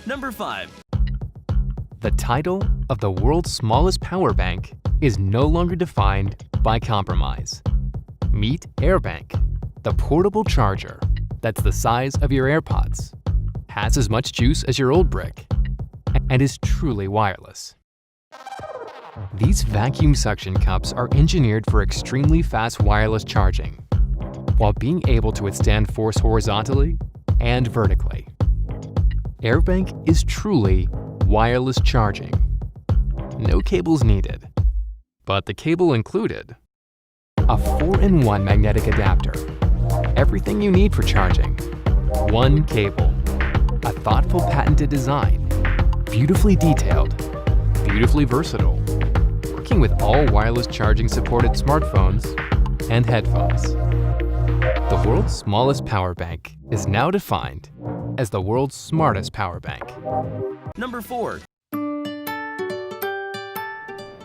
Number 5. The title of the world's smallest power bank is no longer defined by compromise. Meet AirBank, the portable charger that's the size of your AirPods, has as much juice as your old brick, and is truly wireless. These vacuum suction cups are engineered for extremely fast wireless charging, while being able to withstand force horizontally and vertically. AirBank is truly wireless charging. No cables needed, but the cable included a 4-in-1 magnetic adapter, everything you need for charging, one cable, a thoughtful patented design, beautifully detailed, beautifully versatile, working with all wireless charging supported smartphones and headphones. The world's smallest power bank is now defined as the world's smartest power bank. Number 4.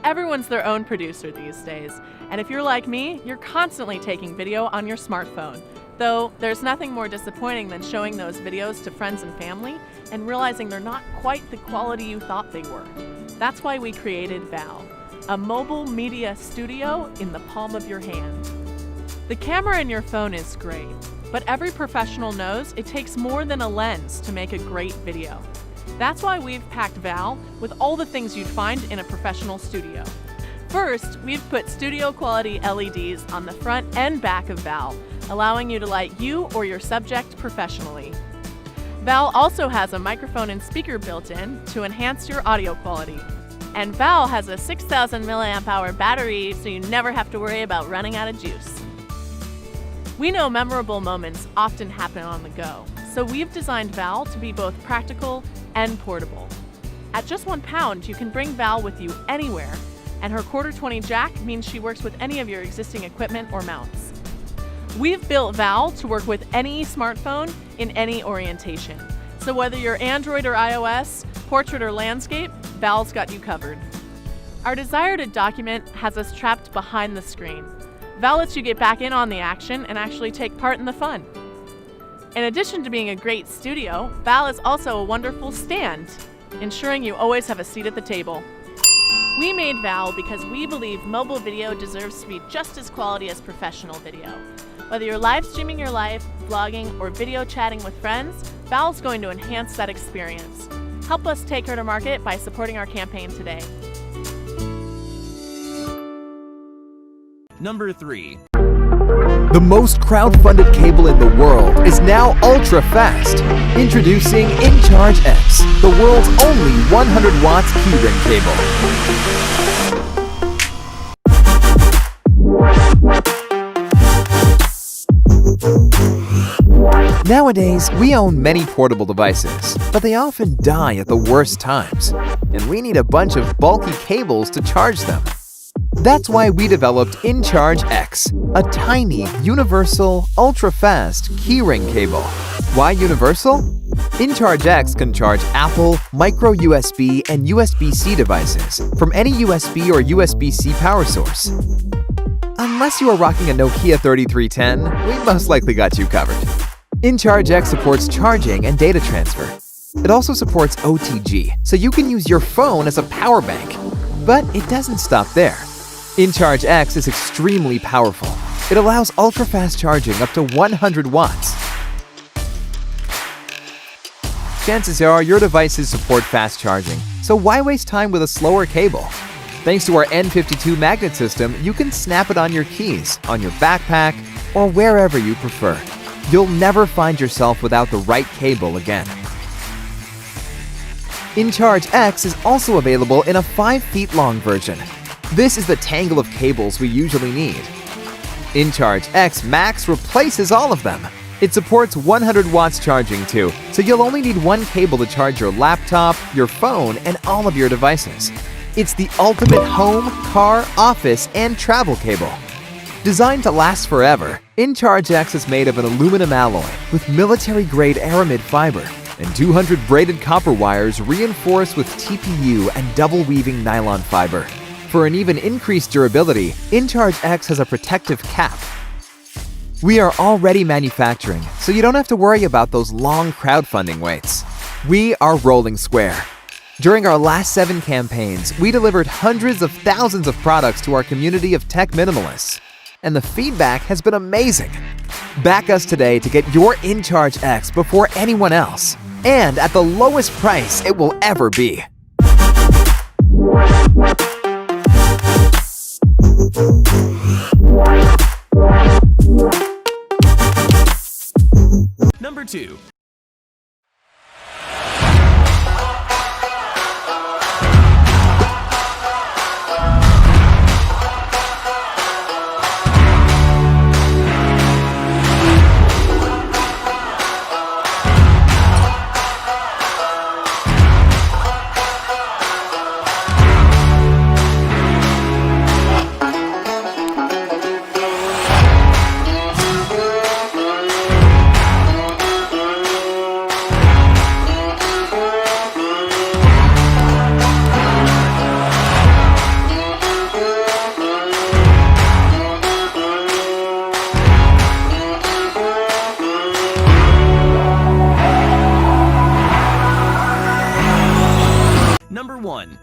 Everyone's their own producer these days, and if you're like me, you're constantly taking video on your smartphone. Though there's nothing more disappointing than showing those videos to friends and family and realizing they're not quite the quality you thought they were. That's why we created Val, a mobile media studio in the palm of your hand. The camera in your phone is great, but every professional knows it takes more than a lens to make a great video. That's why we've packed Val with all the things you'd find in a professional studio. First, we've put studio quality LEDs on the front and back of Val, allowing you to light you or your subject professionally. Val also has a microphone and speaker built in to enhance your audio quality. And Val has a 6,000 milliamp hour battery, so you never have to worry about running out of juice. We know memorable moments often happen on the go, so we've designed Val to be both practical and portable. At just £1, you can bring Val with you anywhere, and her 1/4-20 jack means she works with any of your existing equipment or mounts. We've built Val to work with any smartphone in any orientation. So whether you're Android or iOS, portrait or landscape, Val's got you covered. Our desire to document has us trapped behind the screen. Val lets you get back in on the action and actually take part in the fun. In addition to being a great studio, Val is also a wonderful stand, ensuring you always have a seat at the table. We made Val because we believe mobile video deserves to be just as quality as professional video. Whether you're live streaming your life, vlogging, or video chatting with friends, Val's going to enhance that experience. Help us take her to market by supporting our campaign today. Number 3. The most crowd-funded cable in the world is now ultra-fast. Introducing InCharge X, the world's only 100 watts keyring cable. Nowadays, we own many portable devices, but they often die at the worst times, and we need a bunch of bulky cables to charge them. That's why we developed InCharge X, a tiny, universal, ultra-fast keyring cable. Why universal? InCharge X can charge Apple, micro USB, and USB-C devices from any USB or USB-C power source. Unless you are rocking a Nokia 3310, we most likely got you covered. InCharge X supports charging and data transfer. It also supports OTG, so you can use your phone as a power bank. But it doesn't stop there. InCharge X is extremely powerful. It allows ultra-fast charging up to 100 watts. Chances are your devices support fast charging, so why waste time with a slower cable? Thanks to our N52 magnet system, you can snap it on your keys, on your backpack, or wherever you prefer. You'll never find yourself without the right cable again. InCharge X is also available in a 5 feet long version. This is the tangle of cables we usually need. InCharge X Max replaces all of them. It supports 100 watts charging too, so you'll only need one cable to charge your laptop, your phone, and all of your devices. It's the ultimate home, car, office, and travel cable. Designed to last forever, InCharge X is made of an aluminum alloy with military-grade aramid fiber and 200 braided copper wires reinforced with TPU and double-weaving nylon fiber. For an even increased durability, InCharge X has a protective cap. We are already manufacturing, so you don't have to worry about those long crowdfunding waits. We are Rolling Square. During our last 7 campaigns, we delivered hundreds of thousands of products to our community of tech minimalists. And the feedback has been amazing. Back us today to get your InCharge X before anyone else, and at the lowest price it will ever be. Number 2. Number 1.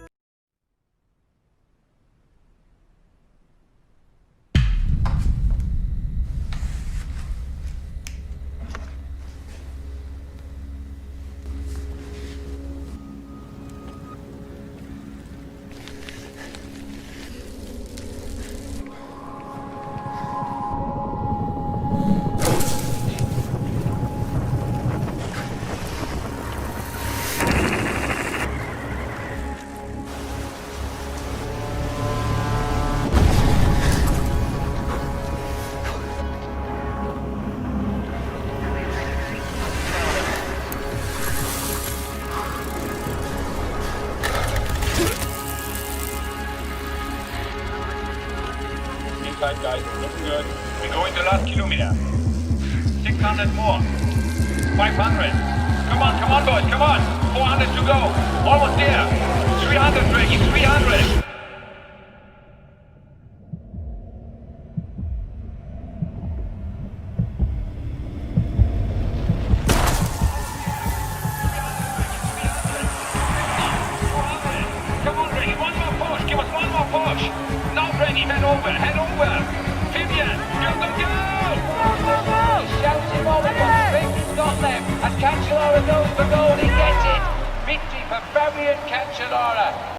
Inside, guys, looking good. We're going to last kilometer. 600 more. 500. Come on, boys, come on. 400 to go. Almost there. 300, Ricky, 300. Come on, Ricky, one more push. Give us one more push. Now, Ricky, head over. Vivian, go! Shouts him over, Ricky, got them. As Cancellara goes for goal, he gets it. Victory for Fabian Cancellara.